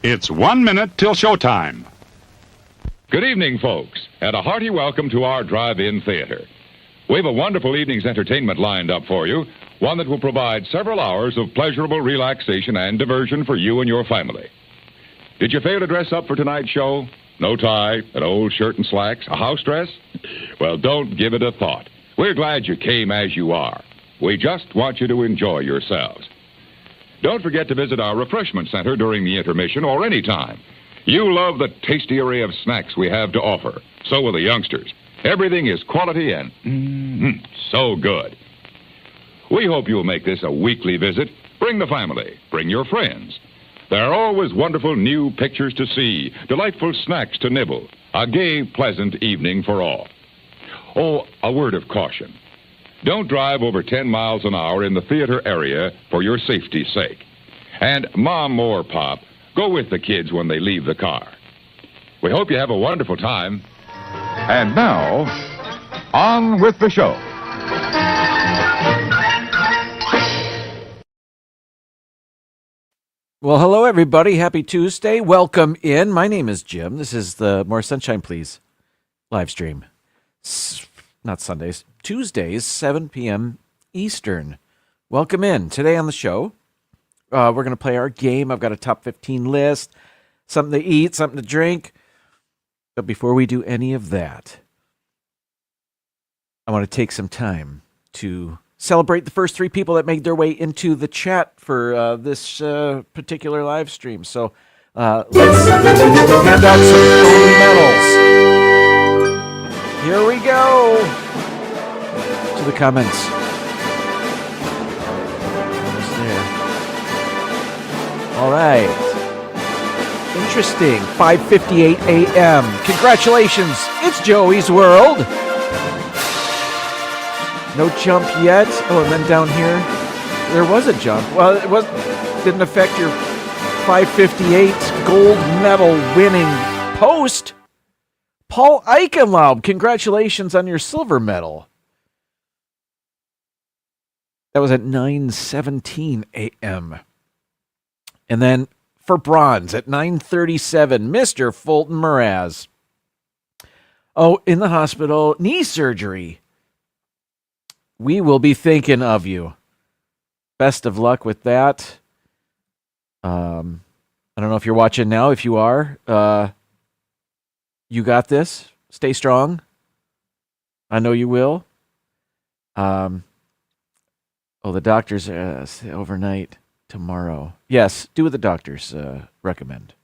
It's 1 minute till showtime. Good evening, folks, and a hearty welcome to our drive-in theater. We have a wonderful evening's entertainment lined up for you, one that will provide several hours of pleasurable relaxation and diversion for you and your family. Did you fail to dress up for tonight's show? No tie, an old shirt and slacks, a house dress? Well, don't give it a thought. We're glad you came as you are. We just want you to enjoy yourselves. Don't forget to visit our refreshment center during the intermission or any time. You love the tasty array of snacks we have to offer. So will the youngsters. Everything is quality and so good. We hope you'll make this a weekly visit. Bring the family. Bring your friends. There are always wonderful new pictures to see, delightful snacks to nibble, a gay, pleasant evening for all. Oh, a word of caution. Don't drive over 10 miles an hour in the theater area for your safety's sake. And Mom or Pop, go with the kids when they leave the car. We hope you have a wonderful time. And now, on with the show. Well, hello, everybody. Happy Tuesday. Welcome in. My name is Jim. This is the More Sunshine, Please live stream. Not Sundays. Tuesdays, 7 p.m. Eastern. Welcome in. Today on the show, we're going to play our game. I've got a top 15 list, something to eat, something to drink. But before we do any of that, I want to take some time to celebrate the first 3 people that made their way into the chat for this particular live stream. So let's hand out some gold medals. Here we go to the comments. Almost there. All right. Interesting. 5:58 a.m. Congratulations. It's Joey's World. No jump yet. Oh, and then down here, there was a jump. Well, didn't affect your 5:58 gold medal winning post. Paul Eichenlaub, congratulations on your silver medal. That was at 9:17 a.m. And then for bronze at 9:37, Mr. Fulton Mraz. Oh, in the hospital, knee surgery. We will be thinking of you. Best of luck with that. I don't know if you're watching now. If you are, you got this. Stay strong. I know you will. The doctors say overnight tomorrow. Yes, do what the doctors recommend.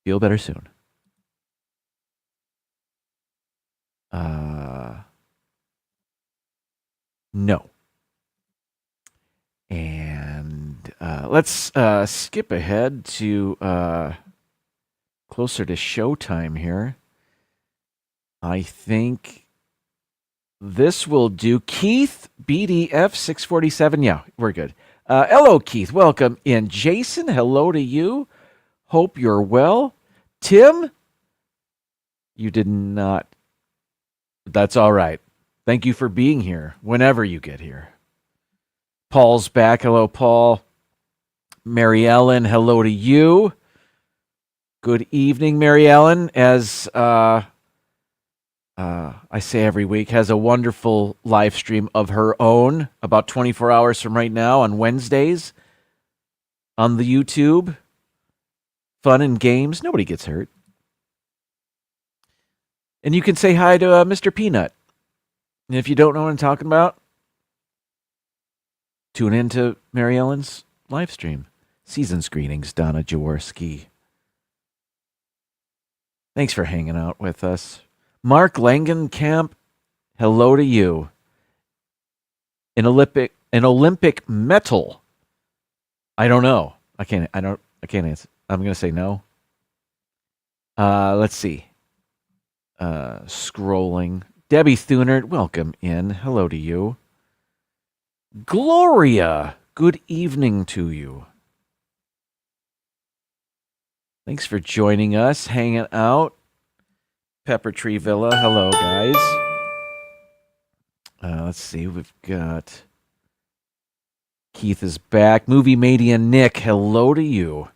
Feel better soon. No. And let's skip ahead to closer to showtime here. I think this will do. Keith, BDF 647. Yeah, we're good. Hello, Keith. Welcome in. Jason, hello to you. Hope you're well. Tim, you did not. That's all right. Thank you for being here whenever you get here. Paul's back. Hello, Paul. Mary Ellen, hello to you. Good evening, Mary Ellen. As I say every week, has a wonderful live stream of her own about 24 hours from right now on Wednesdays on the YouTube. Fun and games. Nobody gets hurt. And you can say hi to Mr. Peanut. And if you don't know what I'm talking about, tune in to Mary Ellen's live stream. Season screenings, Donna Jaworski. Thanks for hanging out with us. Mark Langenkamp, hello to you. An Olympic medal. I don't know. I can't answer. I'm going to say no. Let's see. Scrolling. Debbie Thunert, welcome in. Hello to you. Gloria, good evening to you. Thanks for joining us, hanging out. Pepper Tree Villa, hello, guys. Let's see, we've got Keith is back. Movie Mania Nick, hello to you.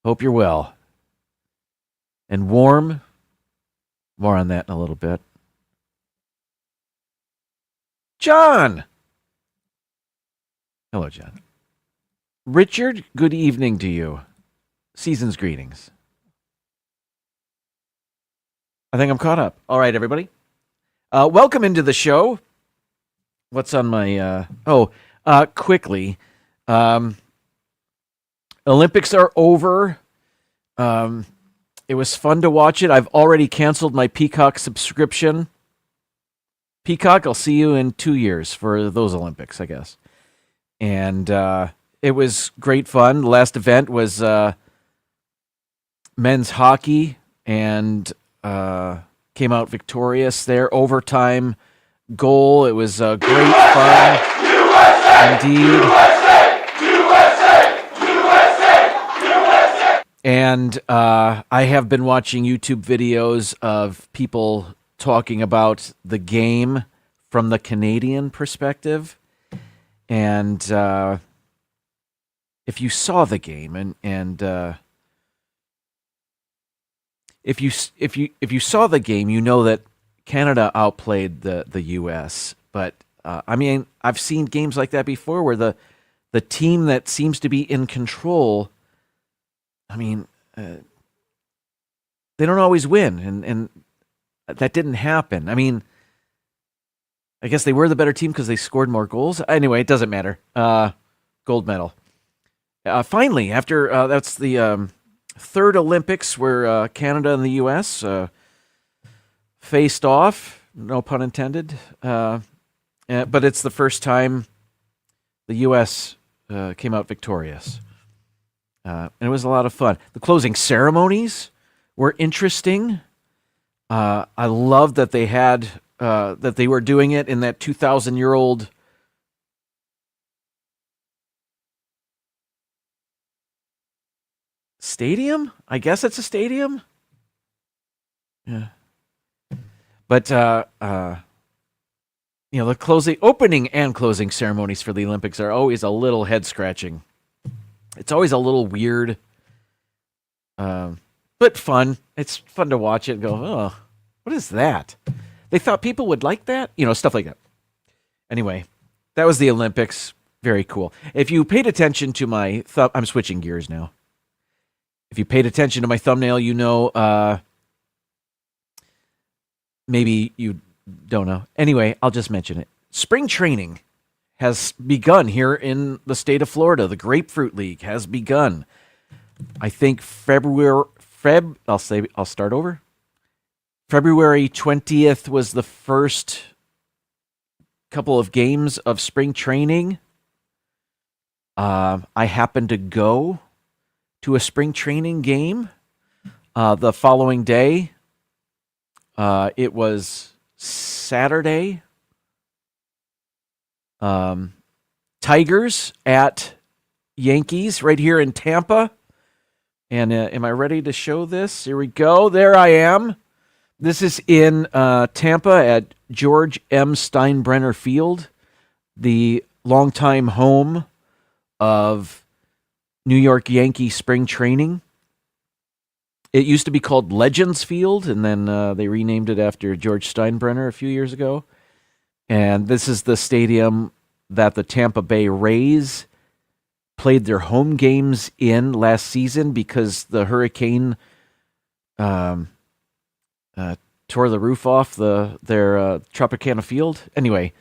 Hope you're well. And warm. More on that in a little bit. John! Hello, John. Richard, good evening to you. Season's greetings. I think I'm caught up. All right, everybody. Welcome into the show. What's on my... quickly. Olympics are over. It was fun to watch it. I've already canceled my Peacock subscription. Peacock, I'll see you in 2 years for those Olympics, I guess. And it was great fun. The last event was men's hockey, and came out victorious there. Overtime goal. It was great fun. Indeed. And I have been watching YouTube videos of people talking about the game from the Canadian perspective. And if you saw the game and if you saw the game, you know that Canada outplayed the U.S. But I mean, I've seen games like that before where the team that seems to be in control, I mean, they don't always win, and that didn't happen. I mean, I guess they were the better team because they scored more goals. Anyway, it doesn't matter. Gold medal. Finally, after that's the third Olympics where Canada and the U.S. Faced off, no pun intended. But it's the first time the U.S. Came out victorious. And it was a lot of fun. The closing ceremonies were interesting. I love that they had that they were doing it in that 2,000-year-old stadium. I guess it's a stadium. Yeah. But the opening and closing ceremonies for the Olympics are always a little head scratching. It's always a little weird, but fun. It's fun to watch it and go, oh, what is that? They thought people would like that? Stuff like that. Anyway, that was the Olympics. Very cool. If you paid attention to my I'm switching gears now. If you paid attention to my thumbnail, you know, maybe you don't know. Anyway, I'll just mention it. Spring training has begun here in the state of Florida. The Grapefruit League has begun. I think I'll start over. February 20th was the first couple of games of spring training. I happened to go to a spring training game the following day. It was Saturday. Tigers at Yankees right here in Tampa. And am I ready to show this? Here we go. There I am. This is in Tampa at George M. Steinbrenner Field, the longtime home of New York Yankee spring training. It used to be called Legends Field, and then they renamed it after George Steinbrenner a few years ago. And this is the stadium that the Tampa Bay Rays played their home games in last season because the hurricane tore the roof off their Tropicana Field. Anyway,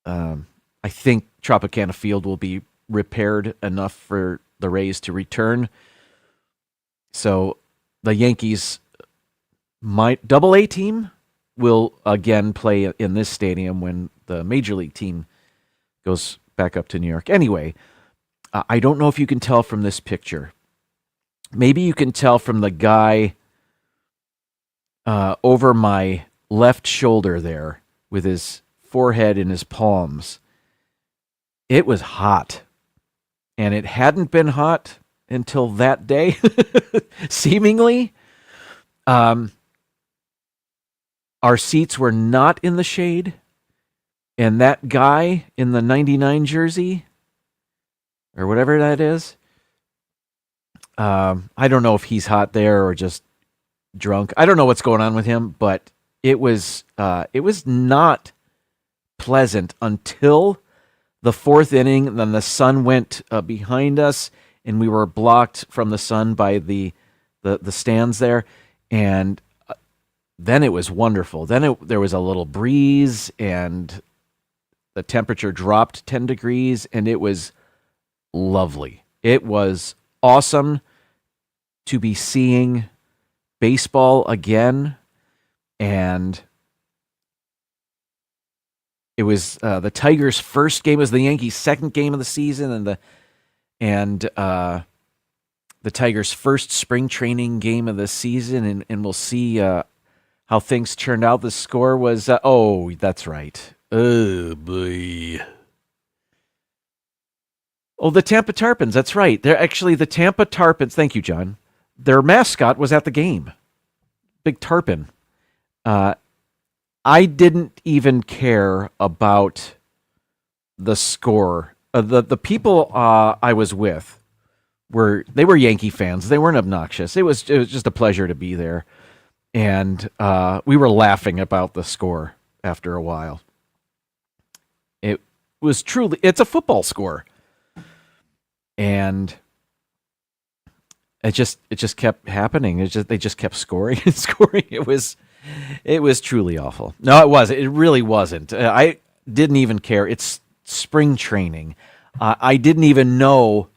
I think Tropicana Field will be repaired enough for the Rays to return. So the Yankees, my Double-A team, will again play in this stadium when the Major League team goes back up to New York. Anyway, I don't know if you can tell from this picture. Maybe you can tell from the guy over my left shoulder there with his forehead in his palms. It was hot. And it hadn't been hot until that day, seemingly. Our seats were not in the shade. And that guy in the 99 jersey, or whatever that is, I don't know if he's hot there or just drunk. I don't know what's going on with him, but it was not pleasant until the fourth inning. Then the sun went behind us, and we were blocked from the sun by the stands there. And then it was wonderful. Then there was a little breeze, and the temperature dropped 10 degrees, and it was lovely. It was awesome to be seeing baseball again, and it was the Tigers' first game. It was the Yankees' second game of the season, and the Tigers' first spring training game of the season, and we'll see how things turned out. The score was that's right. Oh boy. Oh, the Tampa Tarpons. That's right. They're actually the Tampa Tarpons. Thank you, John. Their mascot was at the game. Big tarpon. I didn't even care about the score. The people I was with were Yankee fans. They weren't obnoxious. It was just a pleasure to be there, and we were laughing about the score after a while. It was truly, it's a football score, and it just kept happening. They just kept scoring and scoring. It was truly awful. No, it wasn't. It really wasn't. I didn't even care. It's spring training. I didn't even know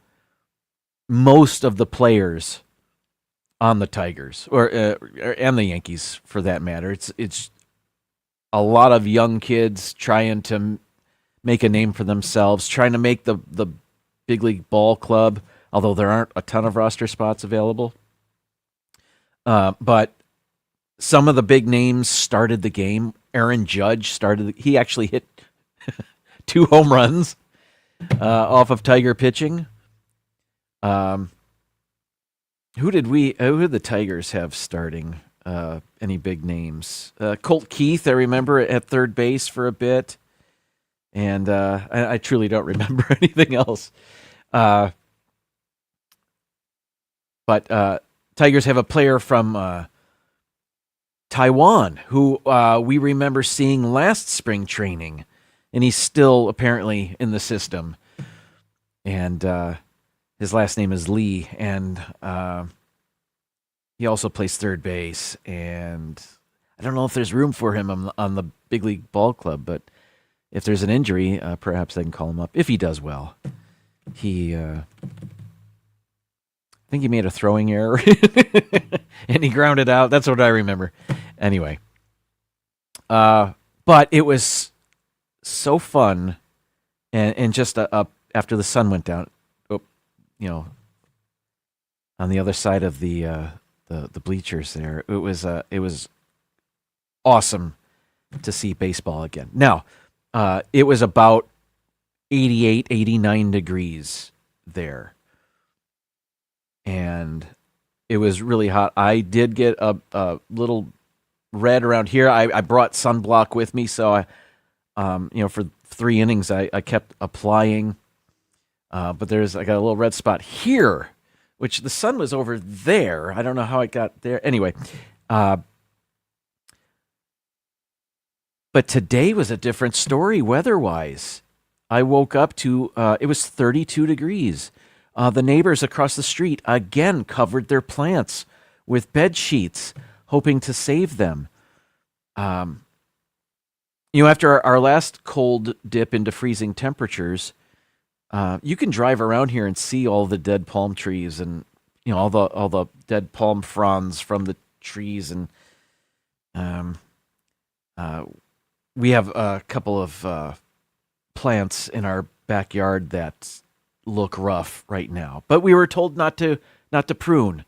most of the players on the Tigers and the Yankees for that matter. It's a lot of young kids trying to make a name for themselves, trying to make the big league ball club, although there aren't a ton of roster spots available. But some of the big names started the game. Aaron Judge he actually hit 2 home runs off of Tiger pitching. Who did the Tigers have starting? Any big names? Colt Keith, I remember, at third base for a bit. And I truly don't remember anything else. But Tigers have a player from Taiwan who we remember seeing last spring training, and he's still apparently in the system. And his last name is Lee, and he also plays third base. And I don't know if there's room for him on the big league ball club, but if there's an injury, perhaps they can call him up if he does well. I think he made a throwing error and he grounded out. That's what I remember. Anyway, but it was so fun, and just after the sun went down, on the other side of the bleachers there, it was awesome to see baseball again. Now, it was about 88, 89 degrees there. And it was really hot. I did get a little red around here. I brought sunblock with me, so for 3 innings I kept applying. But I got a little red spot here, which the sun was over there. I don't know how it got there. Anyway, but today was a different story weather-wise. I woke up to it was 32 degrees. The neighbors across the street again covered their plants with bed sheets, hoping to save them. After our last cold dip into freezing temperatures, you can drive around here and see all the dead palm trees and all the dead palm fronds from the trees, and we have a couple of plants in our backyard that look rough right now, but we were told not to prune.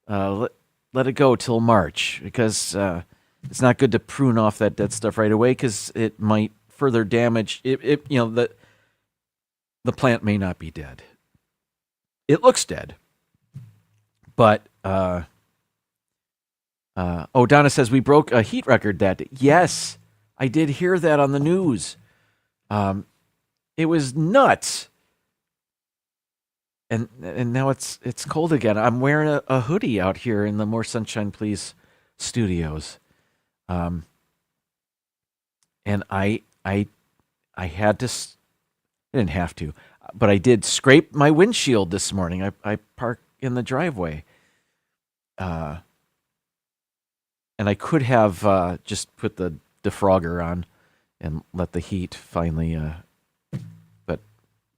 Let it go till March, because it's not good to prune off that dead stuff right away, because it might further damage it. The plant may not be dead. It looks dead, but Donna says we broke a heat record that day. Yes, I did hear that on the news. It was nuts. And now it's cold again. I'm wearing a hoodie out here in the More Sunshine Please studios. And I had to, I didn't have to, but I did scrape my windshield this morning. I parked in the driveway. And I could have just put the defrogger on and let the heat finally, but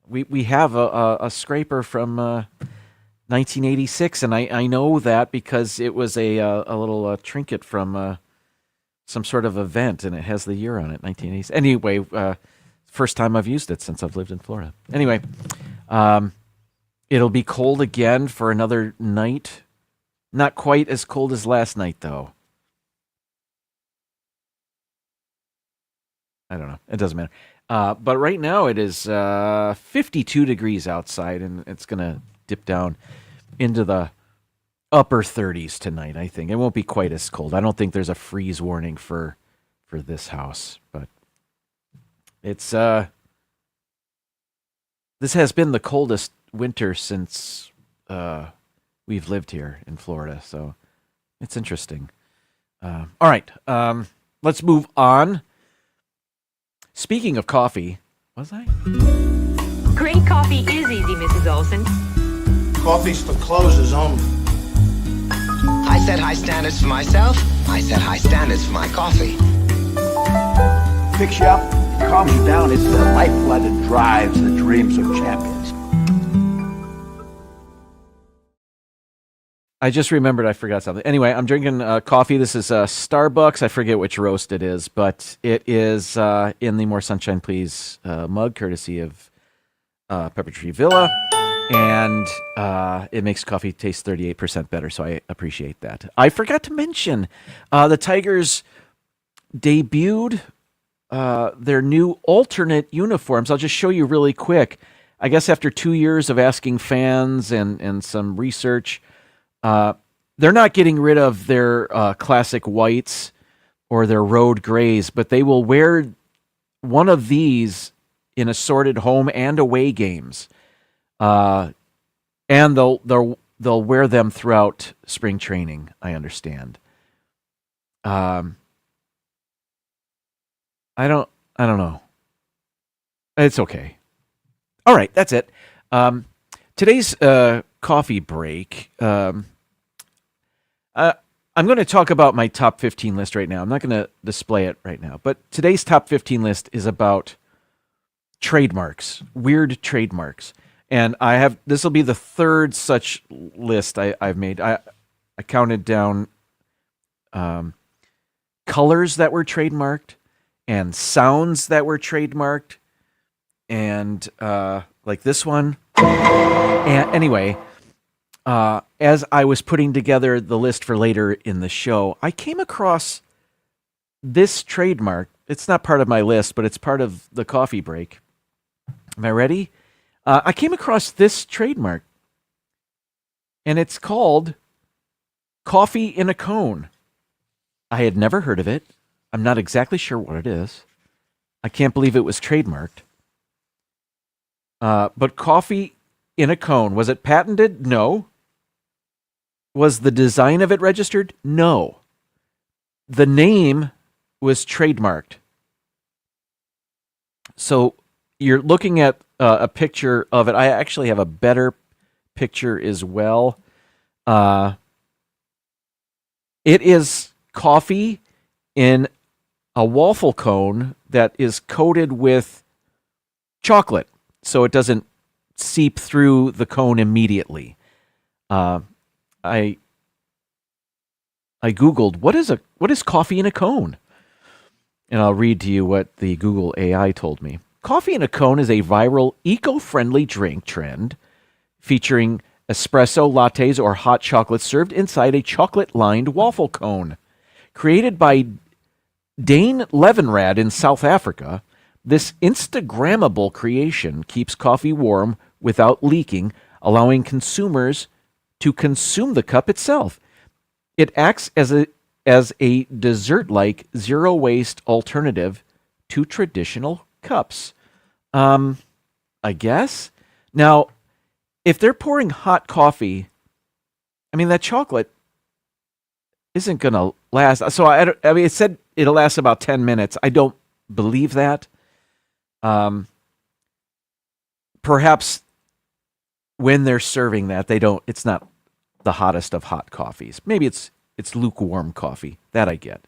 we have a scraper from 1986, and I know that because it was a little trinket from some sort of event, and it has the year on it, 1980s. Anyway, first time I've used it since I've lived in Florida. Anyway, it'll be cold again for another night. Not quite as cold as last night, though. I don't know. It doesn't matter. But right now it is 52 degrees outside, and it's going to dip down into the upper 30s tonight, I think. It won't be quite as cold. I don't think there's a freeze warning for this house, but it's this has been the coldest winter since we've lived here in Florida, so it's interesting. All right, let's move on. Speaking of coffee, was I? Great coffee is easy, Mrs. Olson. Coffee's for closers only. I set high standards for myself. I set high standards for my coffee. Picks you up, calms you down. It's the lifeblood that drives the dreams of champions. I just remembered I forgot something. Anyway, I'm drinking coffee. This is Starbucks. I forget which roast it is, but it is in the More Sunshine Please mug, courtesy of Pepper Tree Villa. And it makes coffee taste 38% better, so I appreciate that. I forgot to mention the Tigers debuted their new alternate uniforms. I'll just show you really quick. I guess after 2 years of asking fans and some research, they're not getting rid of their classic whites or their road grays, but they will wear one of these in assorted home and away games. And they'll wear them throughout spring training, I understand. I don't know. It's okay. All right, that's it. Today's coffee break. I'm going to talk about my top 15 list right now. I'm not going to display it right now, but today's top 15 list is about trademarks, weird trademarks. And this will be the third such list I've made. I counted down colors that were trademarked and sounds that were trademarked, and like this one. And anyway, as I was putting together the list for later in the show, I came across this trademark. It's not part of my list, but it's part of the coffee break. Am I ready? I came across this trademark, and it's called Coffee in a Cone. I had never heard of it. I'm not exactly sure what it is. I can't believe it was trademarked. But Coffee in a Cone, was it patented? No. Was the design of it registered? No. The name was trademarked. So you're looking at a picture of it. I actually have a better picture as well. It is coffee in a waffle cone that is coated with chocolate, so it doesn't seep through the cone immediately. I Googled what is coffee in a cone, and I'll read to you what the Google AI told me. Coffee in a cone is a viral, eco-friendly drink trend featuring espresso lattes or hot chocolate served inside a chocolate-lined waffle cone. Created by Dane Levenrad in South Africa, this Instagrammable creation keeps coffee warm without leaking, allowing consumers to consume the cup itself. It acts as a dessert-like zero-waste alternative to traditional cups. I guess. Now, if they're pouring hot coffee, I mean, that chocolate isn't going to last. So, I mean, it said it'll last about 10 minutes. I don't believe that. Perhaps when they're serving that, it's not the hottest of hot coffees. Maybe it's lukewarm coffee. That I get.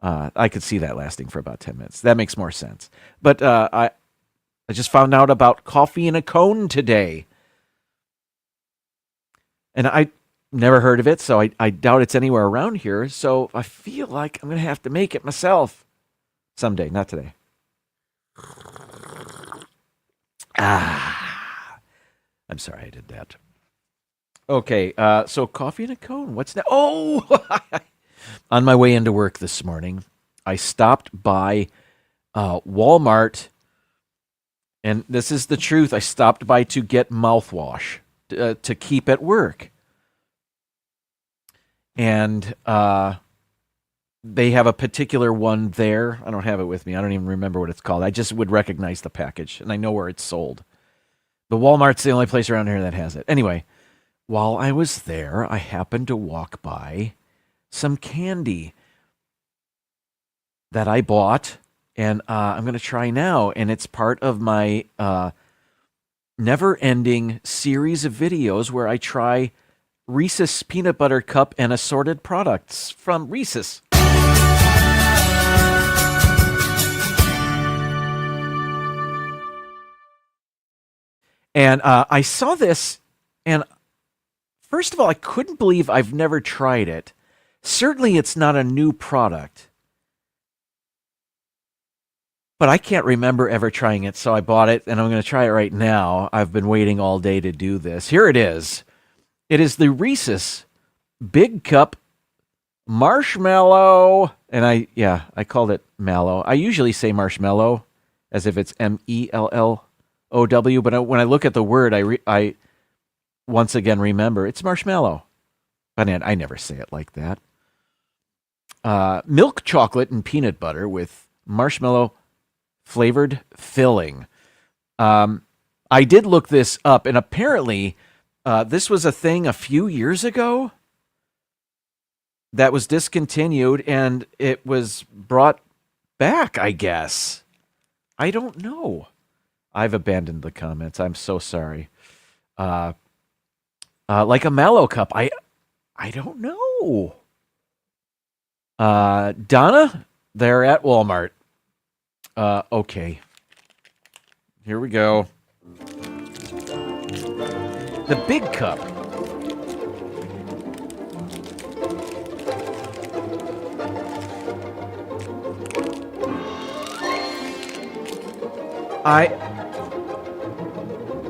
I could see that lasting for about 10 minutes. That makes more sense. But I just found out about coffee in a cone today. And I never heard of it, so I doubt it's anywhere around here. So I feel like I'm going to have to make it myself someday, not today. I'm sorry I did that. Okay, so coffee in a cone. What's that? Oh! On my way into work this morning, I stopped by Walmart, and this is the truth. I stopped by to get mouthwash to keep at work. And they have a particular one there. I don't have it with me. I don't even remember what it's called. I just would recognize the package, and I know where it's sold. The Walmart's the only place around here that has it. Anyway, while I was there, I happened to walk by some candy that I bought, and I'm going to try now. And it's part of my never-ending series of videos where I try Reese's Peanut Butter Cup and assorted products from Reese's. And I saw this, and first of all, I couldn't believe I've never tried it. Certainly, it's not a new product. But I can't remember ever trying it, so I bought it, and I'm going to try it right now. I've been waiting all day to do this. Here it is. It is the Reese's Big Cup Marshmallow. And I called it mallow. I usually say marshmallow as if it's MELLOW, but when I look at the word, I once again remember it's marshmallow. But I never say it like that. Milk chocolate and peanut butter with marshmallow flavored filling. I did look this up, and apparently this was a thing a few years ago that was discontinued, and it was brought back, I guess. I don't know. I've abandoned the comments. I'm so sorry. Like a mallow cup. I don't know. Donna, they're at Walmart. Okay. Here we go. The big cup.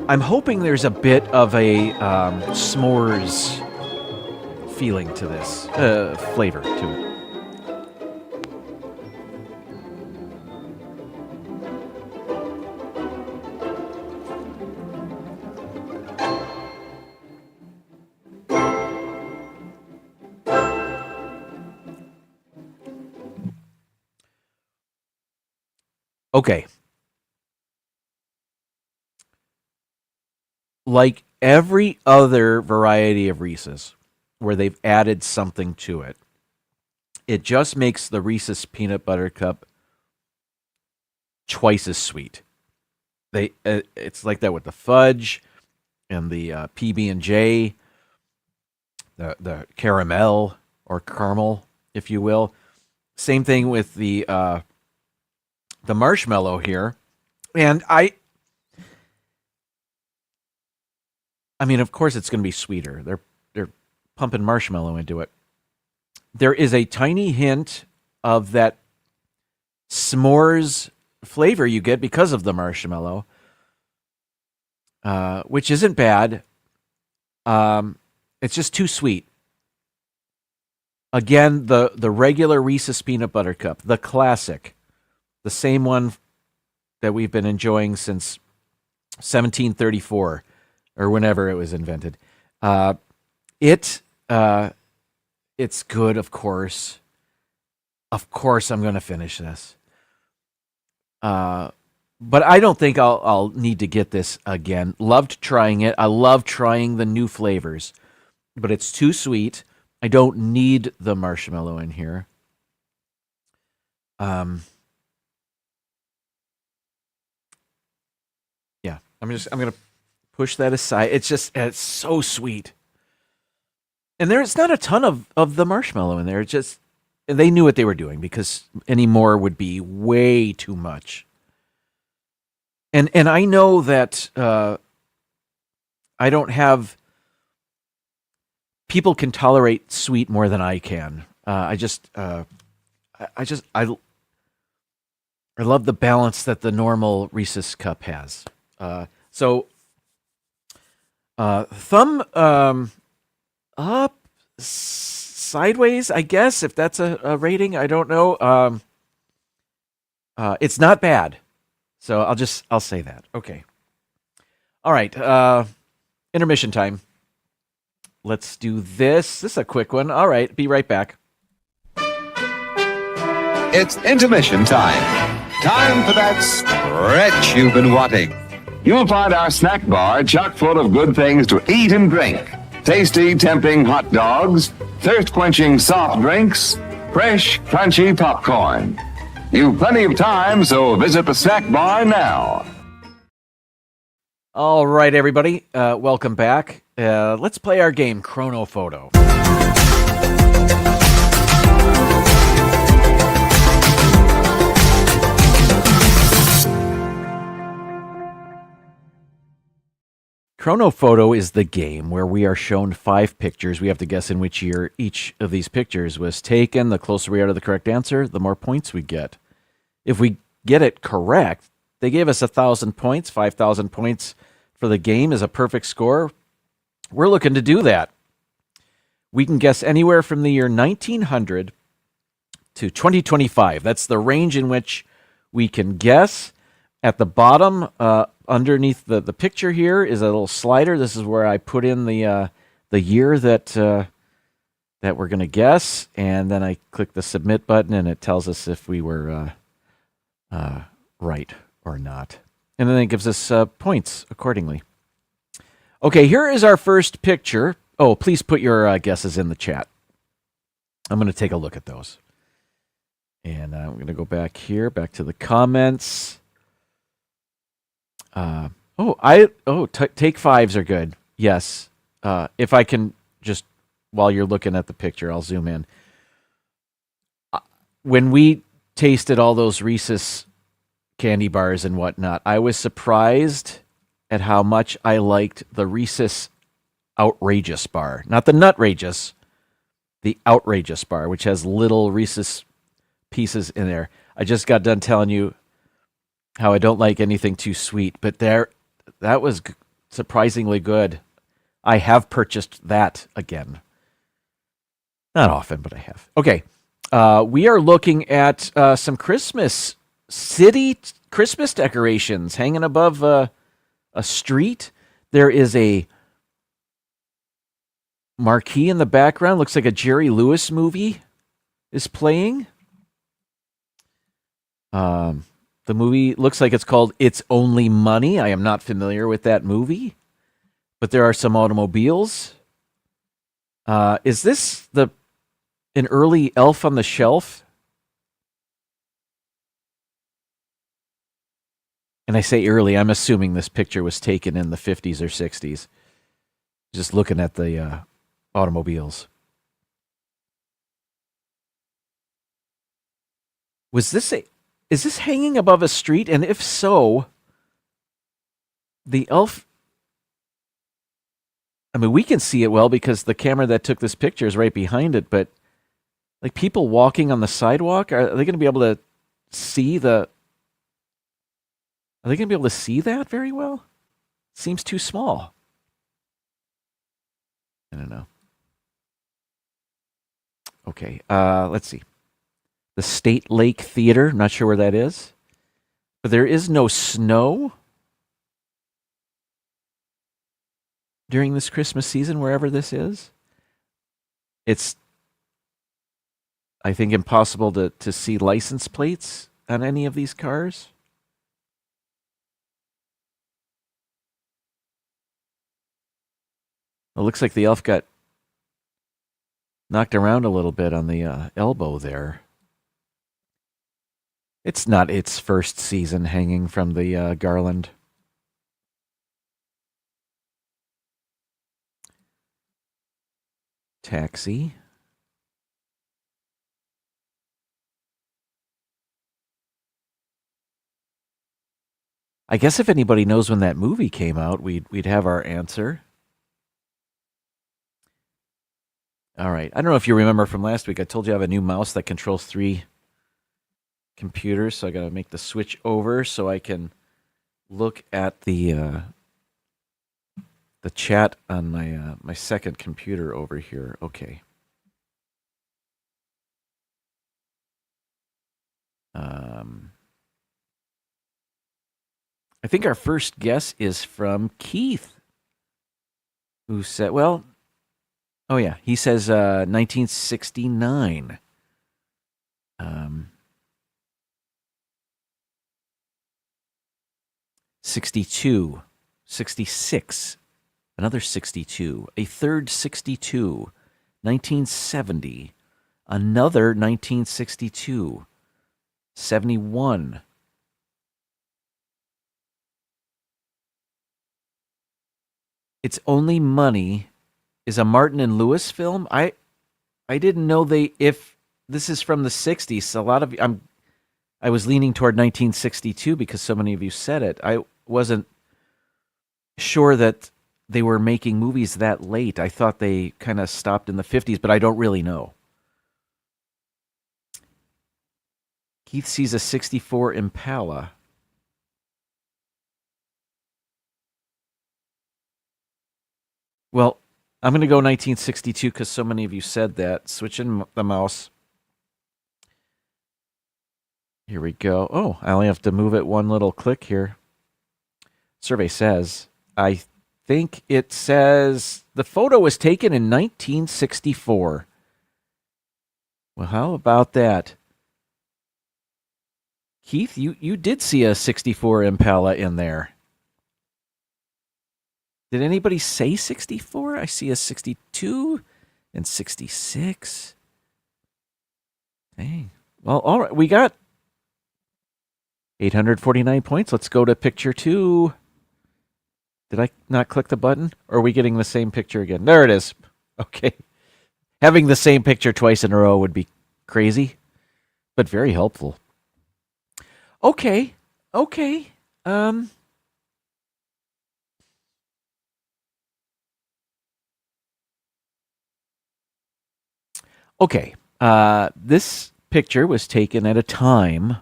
I'm hoping there's a bit of a s'mores feeling to this, flavor to it. Okay. Like every other variety of Reese's where they've added something to it, it just makes the Reese's Peanut Butter Cup twice as sweet. It's like that with the fudge and the PB&J, the caramel or caramel, if you will. Same thing with the marshmallow here. And I mean, of course it's going to be sweeter. They're pumping marshmallow into it. There is a tiny hint of that s'mores flavor you get because of the marshmallow, which isn't bad. It's just too sweet. Again, the regular Reese's Peanut Butter Cup, the classic, the same one that we've been enjoying since 1734 or whenever it was invented. It's good, of course. Of course, I'm going to finish this. But I don't think I'll need to get this again. Loved trying it. I love trying the new flavors, but it's too sweet. I don't need the marshmallow in here. Yeah, I'm gonna push that aside. It's so sweet. And there's not a ton of the marshmallow in there. It's just they knew what they were doing because any more would be way too much. And I know that I don't have people can tolerate sweet more than I can. I love the balance that the normal Reese's cup has. Thumb up, sideways, I guess, if that's a rating. I don't know. It's not bad. So I'll say that. Okay. All right. Intermission time. Let's do this. This is a quick one. All right. Be right back. It's intermission time. Time for that stretch you've been wanting. You'll find our snack bar chock full of good things to eat and drink. Tasty, tempting hot dogs, thirst-quenching soft drinks, fresh, crunchy popcorn. You've plenty of time, so visit the snack bar now. All right, everybody. Welcome back. Let's play our game, Chrono Photo. Chrono Photo is the game where we are shown 5 pictures. We have to guess in which year each of these pictures was taken. The closer we are to the correct answer, the more points we get. If we get it correct, they gave us 1,000 points. 5,000 points for the game is a perfect score. We're looking to do that. We can guess anywhere from the year 1900 to 2025. That's the range in which we can guess. At the bottom, underneath the picture here is a little slider. This is where I put in the year that we're going to guess, and then I click the submit button, and it tells us if we were right or not. And then it gives us points accordingly. Okay, here is our first picture. Oh, please put your guesses in the chat. I'm going to take a look at those. And I'm going to go back here, back to the comments. Take fives are good. Yes. If I can just, while you're looking at the picture, I'll zoom in. When we tasted all those Reese's candy bars and whatnot, I was surprised at how much I liked the Reese's Outrageous bar. Not the Nutrageous, the Outrageous bar, which has little Reese's pieces in there. I just got done telling you how I don't like anything too sweet, but that was surprisingly good. I have purchased that again. Not often, but I have. Okay. We are looking at some Christmas decorations hanging above a street. There is a marquee in the background. Looks like a Jerry Lewis movie is playing. The movie looks like it's called It's Only Money. I am not familiar with that movie, but there are some automobiles. Is this an early Elf on the Shelf? And I say early, I'm assuming this picture was taken in the 50s or 60s. Just looking at the automobiles. Is this hanging above a street? And if so, the elf, I mean, we can see it well because the camera that took this picture is right behind it, but like people walking on the sidewalk, are they going to be able to see that very well? Seems too small. I don't know. Okay, let's see. The State Lake Theater. Not sure where that is. But there is no snow during this Christmas season, wherever this is. It's, I think, impossible to see license plates on any of these cars. It looks like the elf got knocked around a little bit on the elbow there. It's not its first season hanging from the garland. Taxi. I guess if anybody knows when that movie came out, we'd have our answer. All right. I don't know if you remember from last week. I told you I have a new mouse that controls 3 computers, so I got to make the switch over so I can look at the chat on my second computer over here. Okay. I think our first guess is from Keith, who said, well, oh yeah, he says 1969. 62, 66, another 62, a third 62, 1970, another 1962, 71. It's Only Money is a Martin and Lewis film. I didn't know if this is from the 60s. So a lot of I was leaning toward 1962 because so many of you said it. I wasn't sure that they were making movies that late. I thought they kind of stopped in the 50s, but I don't really know. Keith sees a 64 Impala. Well, I'm going to go 1962 because so many of you said that. Switching the mouse. Here we go. Oh, I only have to move it one little click here. Survey says, I think it says the photo was taken in 1964. Well, how about that? Keith, you did see a 64 Impala in there. Did anybody say 64? I see a 62 and 66. Dang. Well, all right. We got 849 points. Let's go to picture 2. Did I not click the button? Or are we getting the same picture again? There it is. Okay. Having the same picture twice in a row would be crazy, but very helpful. Okay. Okay. This picture was taken at a time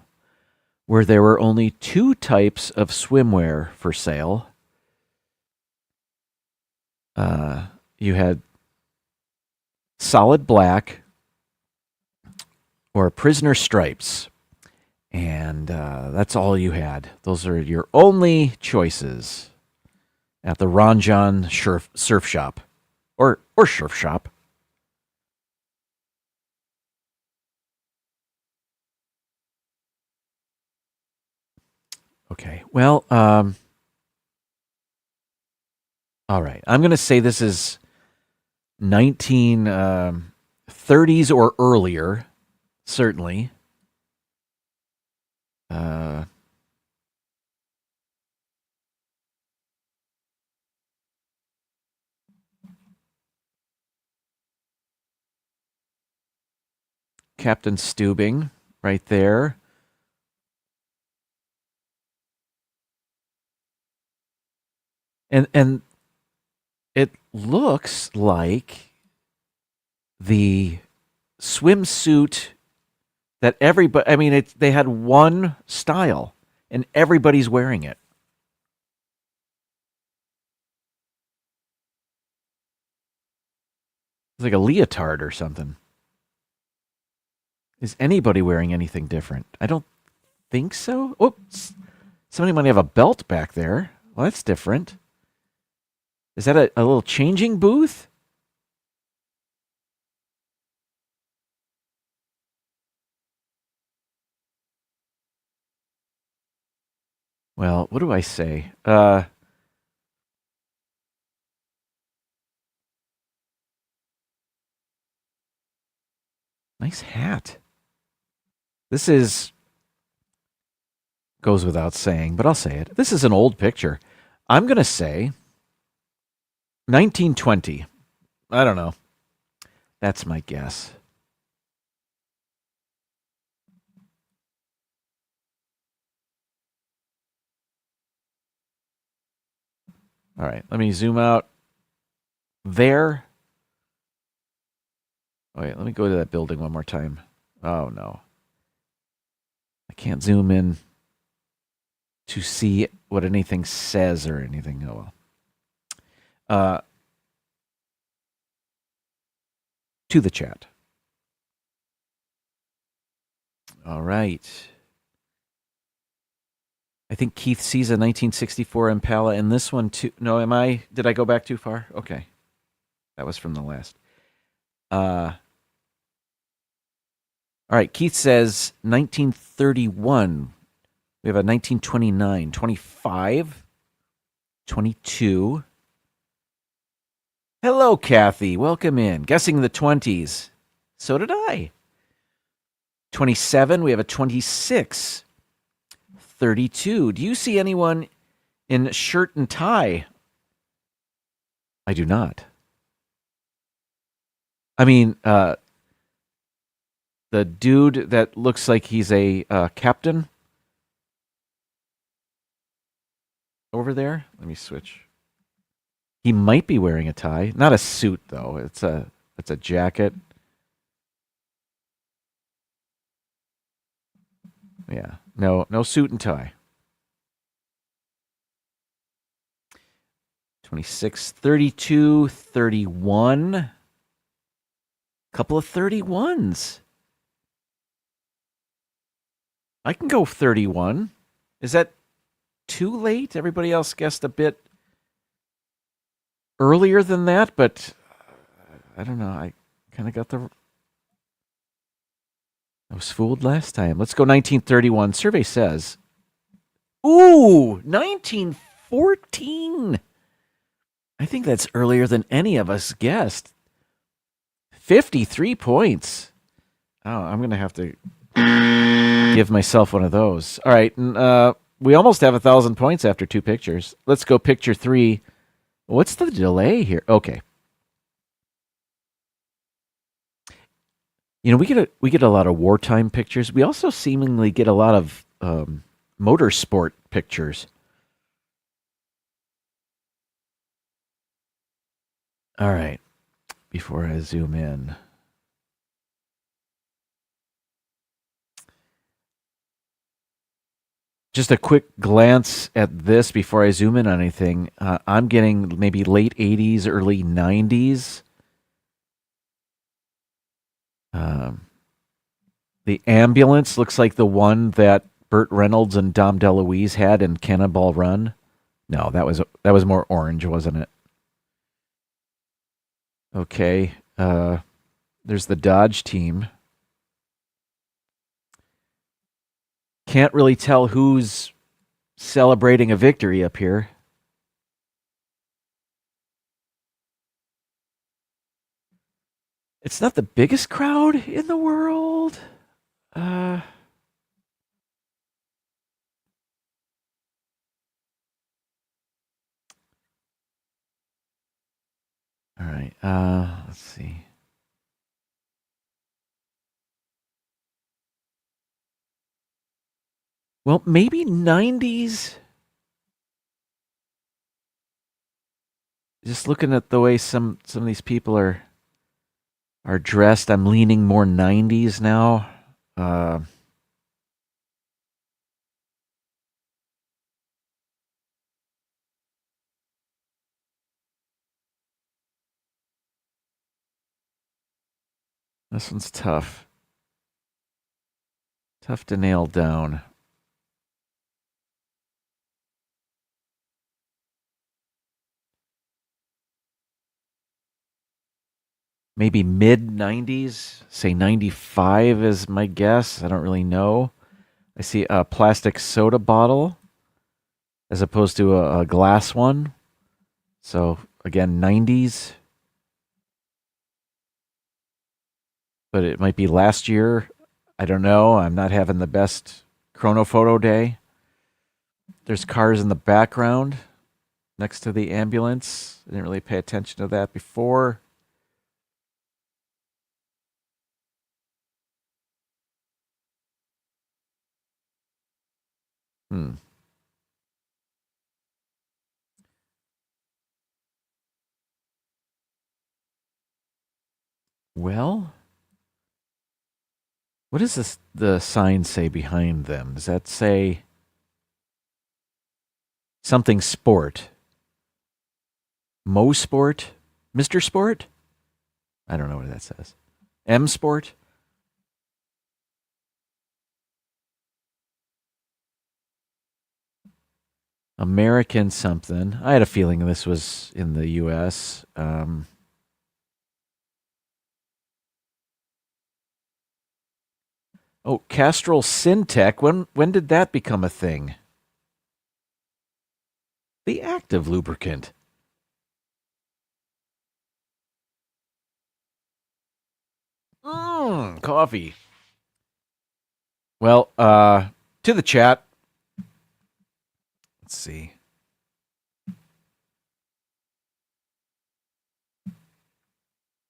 where there were only 2 types of swimwear for sale. You had solid black or prisoner stripes. And that's all you had. Those are your only choices at the Ron John surf shop or surf shop. Okay. Well, all right. I'm going to say this is 1930s or earlier, certainly. Captain Stubing, right there. And it looks like the swimsuit that everybody, I mean, they had one style and everybody's wearing it. It's like a leotard or something. Is anybody wearing anything different? I don't think so. Oops. Somebody might have a belt back there. Well, that's different. Is that a little changing booth? Well, what do I say? Nice hat. This is, goes without saying, but I'll say it. This is an old picture. I'm going to say 1920. I don't know. That's my guess. All right, let me zoom out there. Oh, wait, let me go to that building one more time. Oh, no. I can't zoom in to see what anything says or anything. Oh, well. To the chat. All right. I think Keith sees a 1964 Impala in this one too. No, did I go back too far? Okay. That was from the last. All right, Keith says 1931. We have a 1929, 25, 22. Hello, Kathy. Welcome in. Guessing the 20s. So did I. 27, we have a 26. 32. Do you see anyone in shirt and tie? I do not. I mean, the dude that looks like he's a captain over there. Let me switch. He might be wearing a tie, not a suit though. It's a jacket. Yeah, no suit and tie. 26, 32, 31. Couple of 31s. I can go 31. Is that too late? Everybody else guessed a bit earlier than that, but I don't know. I kind of got I was fooled last time. Let's go 1931. Survey says, ooh, 1914. I think that's earlier than any of us guessed. 53 points. Oh, I'm going to have to give myself one of those. All right. We almost have 1,000 points after 2 pictures. Let's go picture 3. What's the delay here? Okay. You know, we get a lot of wartime pictures. We also seemingly get a lot of motorsport pictures. All right. Before I zoom in. Just a quick glance at this before I zoom in on anything. I'm getting maybe late 80s, early 90s. The ambulance looks like the one that Burt Reynolds and Dom DeLuise had in Cannonball Run. No, that was more orange, wasn't it? Okay. There's the Dodge team. Can't really tell who's celebrating a victory up here. It's not the biggest crowd in the world. All right. Let's see. Well, maybe 90s. Just looking at the way some of these people are dressed, I'm leaning more 90s now. This one's tough. Tough to nail down. Maybe mid 90s, say 95 is my guess. I don't really know. I see a plastic soda bottle as opposed to a glass one. So again, 90s. but it might be last year. I don't know. I'm not having the best chronophoto day. There's cars in the background next to the ambulance. I didn't really pay attention to that before. Well, what does the sign say behind them? Does that say something sport? Mo Sport? Mr. Sport? I don't know what that says. M Sport? American something. I had a feeling this was in the U.S. Castrol Syntec. When did that become a thing? The active lubricant. Coffee. Well, to the chat. Let's see.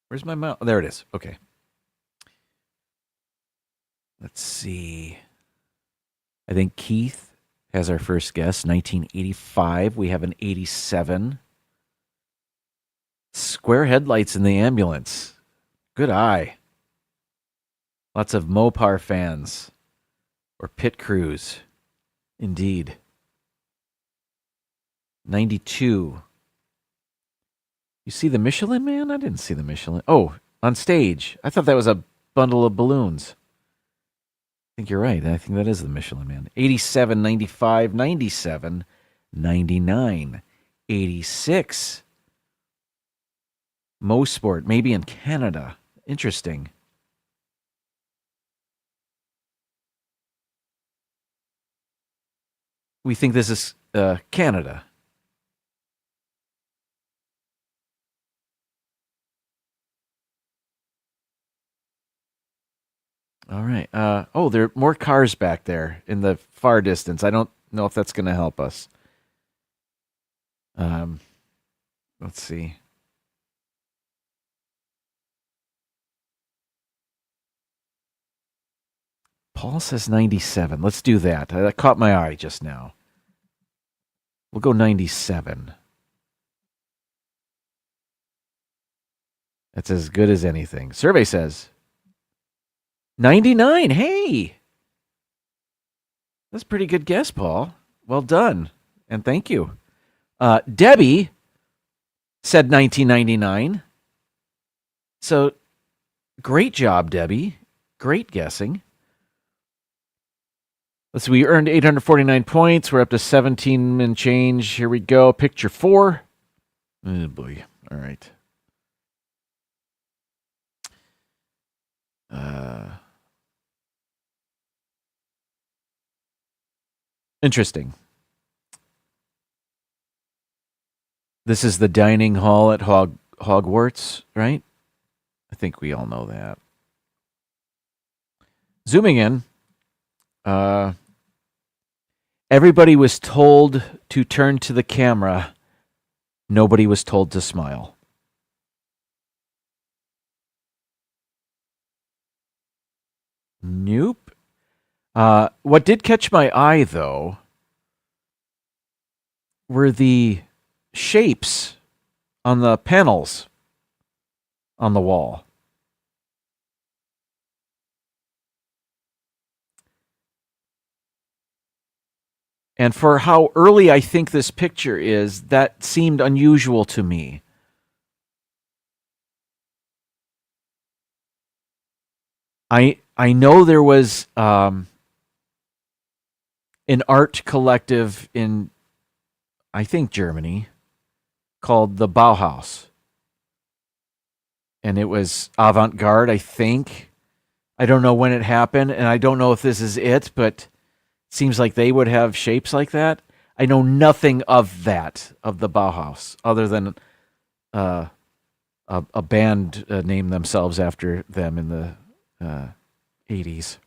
Where's my mouse? Oh, there it is. Okay. Let's see. I think Keith has our first guess. 1985. We have an 87. Square headlights in the ambulance. Good eye. Lots of Mopar fans. Or pit crews. Indeed. 92. You see the Michelin Man? I didn't see the Michelin. Oh, on stage. I thought that was a bundle of balloons. I think you're right. I think that is the Michelin Man. 87, 95, 97, 99, 86. Mo Sport, maybe in Canada. Interesting. We think this is Canada. All right. There are more cars back there in the far distance. I don't know if that's going to help us. Let's see. Paul says 97. Let's do that. That caught my eye just now. We'll go 97. That's as good as anything. Survey says 99. Hey! That's a pretty good guess, Paul. Well done. And thank you. Debbie said 1999. So, great job, Debbie. Great guessing. Let's see, we earned 849 points. We're up to 17 and change. Here we go. Picture 4. Oh, boy. All right. Interesting. This is the dining hall at Hogwarts, right? I think we all know that. Zooming in. Everybody was told to turn to the camera. Nobody was told to smile. Nope. What did catch my eye, though, were the shapes on the panels on the wall. And for how early I think this picture is, that seemed unusual to me. I know there was an art collective in, I think, Germany called the Bauhaus. And it was avant-garde, I think. I don't know when it happened, and I don't know if this is it, but seems like they would have shapes like that. I know nothing of that, of the Bauhaus, other than a band named themselves after them in the 80s.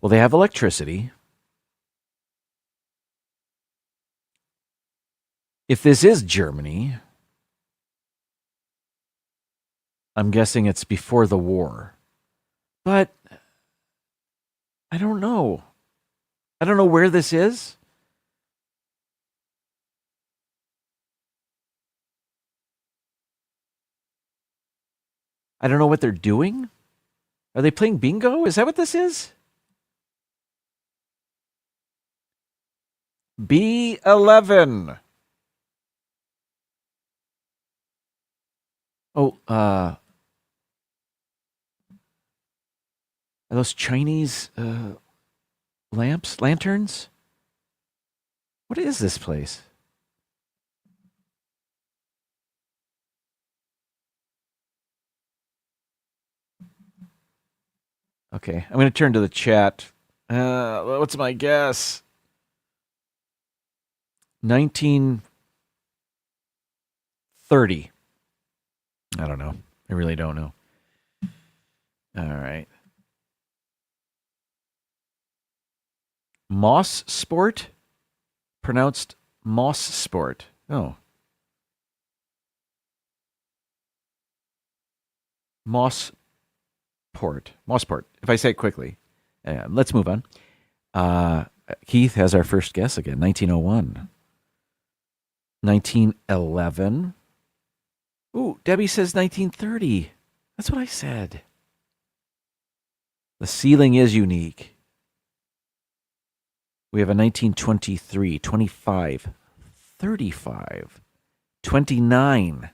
Well, they have electricity. If this is Germany, I'm guessing it's before the war. But I don't know. I don't know where this is. I don't know what they're doing. Are they playing bingo? Is that what this is? B11. Oh, are those Chinese lanterns? What is this place? Okay, I'm going to turn to the chat. What's my guess? 1930. I don't know. I really don't know. All right. Moss Sport? Pronounced Moss Sport. Oh. Mossport. If I say it quickly. Let's move on. Keith has our first guess again. 1901. 1911. Ooh, Debbie says 1930. That's what I said. The ceiling is unique. We have a 1923, 25, 35, 29.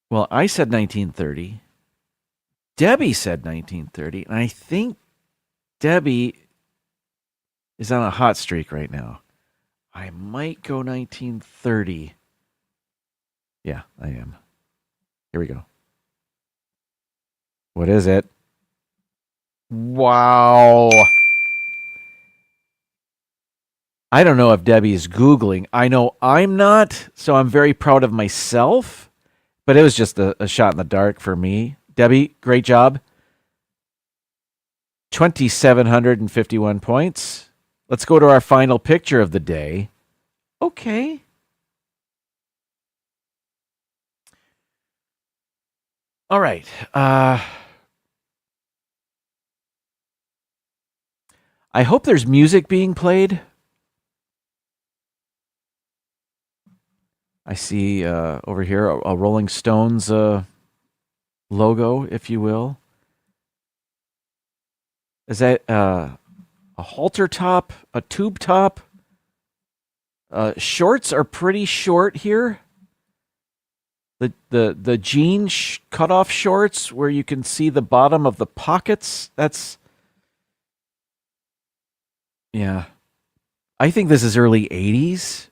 Well, I said 1930. Debbie said 1930. And I think Debbie is on a hot streak right now. I might go 1930. Yeah, I am. Here we go. What is it? Wow. I don't know if Debbie's Googling. I know I'm not, so I'm very proud of myself. But it was just a shot in the dark for me. Debbie, great job. 2,751 points. Let's go to our final picture of the day. Okay. All right. I hope there's music being played. I see over here a Rolling Stones logo, if you will. Is that a halter top, a tube top? Shorts are pretty short here. The jean cutoff shorts where you can see the bottom of the pockets. That's, yeah. I think this is early 80s